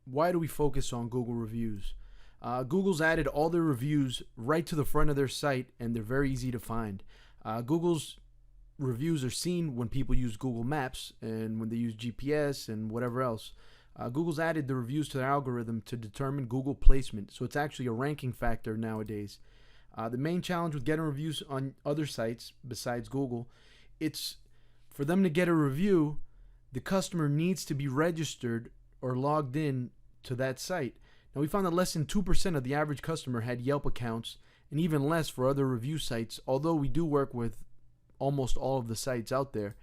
why do we focus on Google reviews? Google's added all their reviews right to the front of their site, and they're very easy to find. Google's reviews are seen when people use Google Maps and when they use GPS and whatever else. Google's added the reviews to their algorithm to determine Google placement, so it's actually a ranking factor nowadays. The main challenge with getting reviews on other sites besides Google, it's for them to get a review, the customer needs to be registered or logged in to that site. Now, we found that less than 2% of the average customer had Yelp accounts, and even less for other review sites, although we do work with almost all of the sites out there.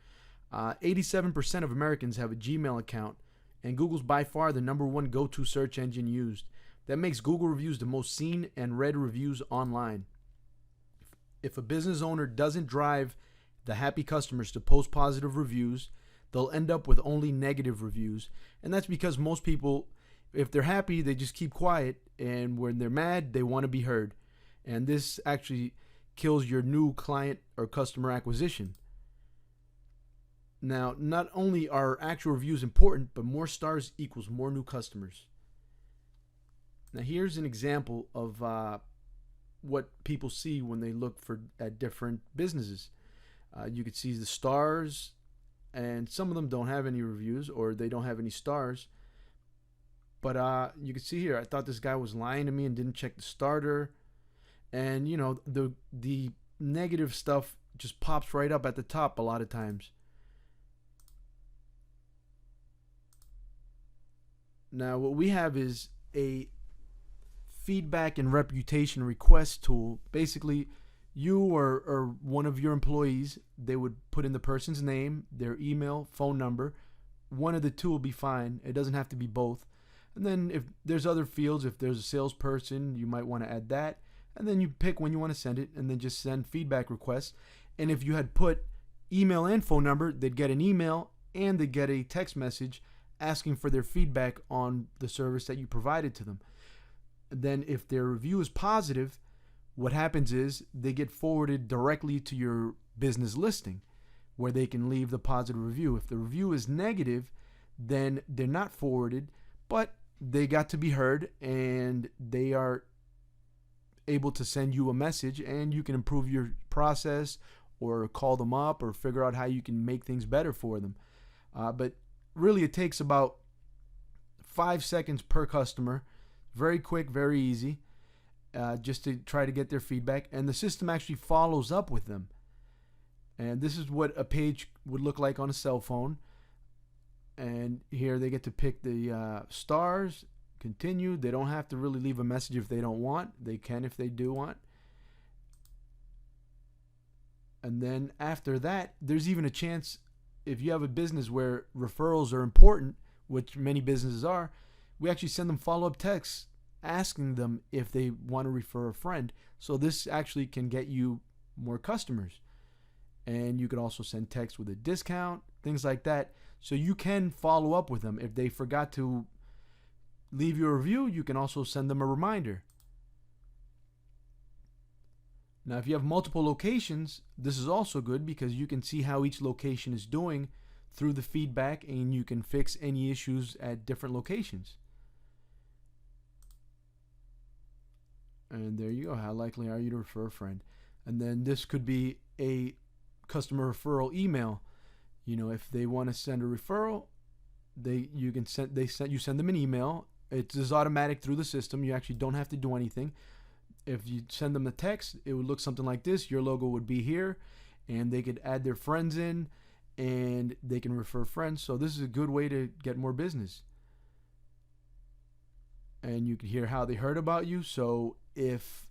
87% of Americans have a Gmail account, and Google's by far the number one go-to search engine used. That makes Google reviews the most seen and read reviews online. If a business owner doesn't drive the happy customers to post positive reviews, they'll end up with only negative reviews. And that's because most people, if they're happy, they just keep quiet. And when they're mad, they want to be heard. And this actually kills your new client or customer acquisition. Now, not only are actual reviews important, but more stars equals more new customers. Now, here's an example of what people see when they look at different businesses. You can see the stars, and some of them don't have any reviews or they don't have any stars. But you can see here, I thought this guy was lying to me and didn't check the starter. And you know, the negative stuff just pops right up at the top a lot of times. Now, what we have is a feedback and reputation request tool. Basically, you or one of your employees, they would put in the person's name, their email, phone number. One of the two will be fine. It doesn't have to be both. And then if there's other fields, if there's a salesperson, you might want to add that. And then you pick when you want to send it, and then just send feedback requests. And if you had put email and phone number, they'd get an email and they'd get a text message asking for their feedback on the service that you provided to them. Then if their review is positive, what happens is they get forwarded directly to your business listing where they can leave the positive review. If the review is negative, then they're not forwarded, but they got to be heard and they are able to send you a message, and you can improve your process or call them up or figure out how you can make things better for them. But really, it takes about 5 seconds per customer. Very quick, very easy, just to try to get their feedback. And the system actually follows up with them. And this is what a page would look like on a cell phone. And here they get to pick the stars, continue. They don't have to really leave a message if they don't want. They can if they do want. And then after that, there's even a chance, if you have a business where referrals are important, which many businesses are, we actually send them follow-up texts asking them if they want to refer a friend. So this actually can get you more customers. And you could also send text with a discount, things like that. So you can follow up with them. If they forgot to leave you a review, you can also send them a reminder. Now, if you have multiple locations, this is also good because you can see how each location is doing through the feedback, and you can fix any issues at different locations. And there you go. How likely are you to refer a friend? And then this could be a customer referral email. You know, if they want to send a referral, you send them an email. It is automatic through the system. You actually don't have to do anything. If you send them a text, it would look something like this. Your logo would be here, and they could add their friends in, and they can refer friends. So this is a good way to get more business. And you can hear how they heard about you. So if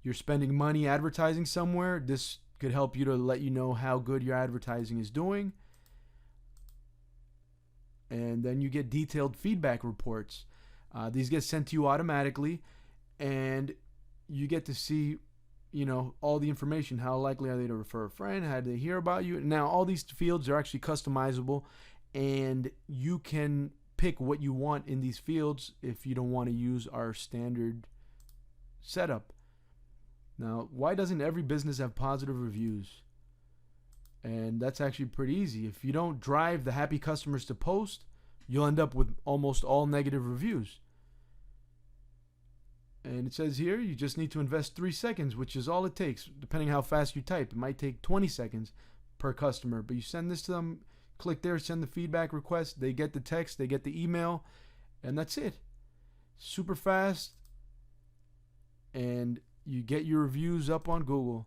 you're spending money advertising somewhere, this could help you to let you know how good your advertising is doing. And then you get detailed feedback reports. These get sent to you automatically, and you get to see, you know, all the information. How likely are they to refer a friend? How did they hear about you? Now, all these fields are actually customizable, and you can pick what you want in these fields if you don't want to use our standard setup. Now, why doesn't every business have positive reviews? And that's actually pretty easy. If you don't drive the happy customers to post, you'll end up with almost all negative reviews. And it says here, you just need to invest 3 seconds, which is all it takes, depending how fast you type. It might take 20 seconds per customer, but you send this to them, click there, send the feedback request, they get the text, they get the email, and that's it. Super fast, and you get your reviews up on Google.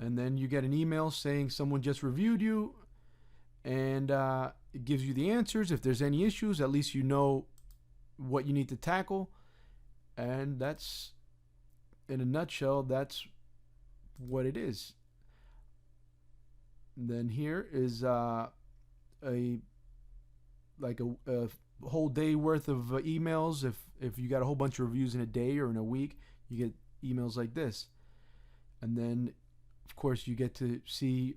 And then you get an email saying someone just reviewed you, and it gives you the answers. If there's any issues, at least you know what you need to tackle. And that's, in a nutshell, that's what it is. And then here is a whole day worth of emails. If you got a whole bunch of reviews in a day or in a week, you get emails like this. And then, of course, you get to see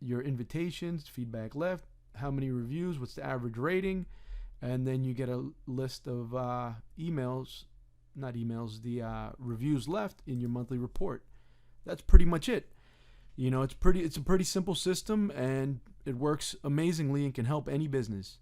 your invitations, feedback left, how many reviews, what's the average rating, and then you get a list of reviews left in your monthly report. That's pretty much it. You know, it's a pretty simple system, and it works amazingly and can help any business.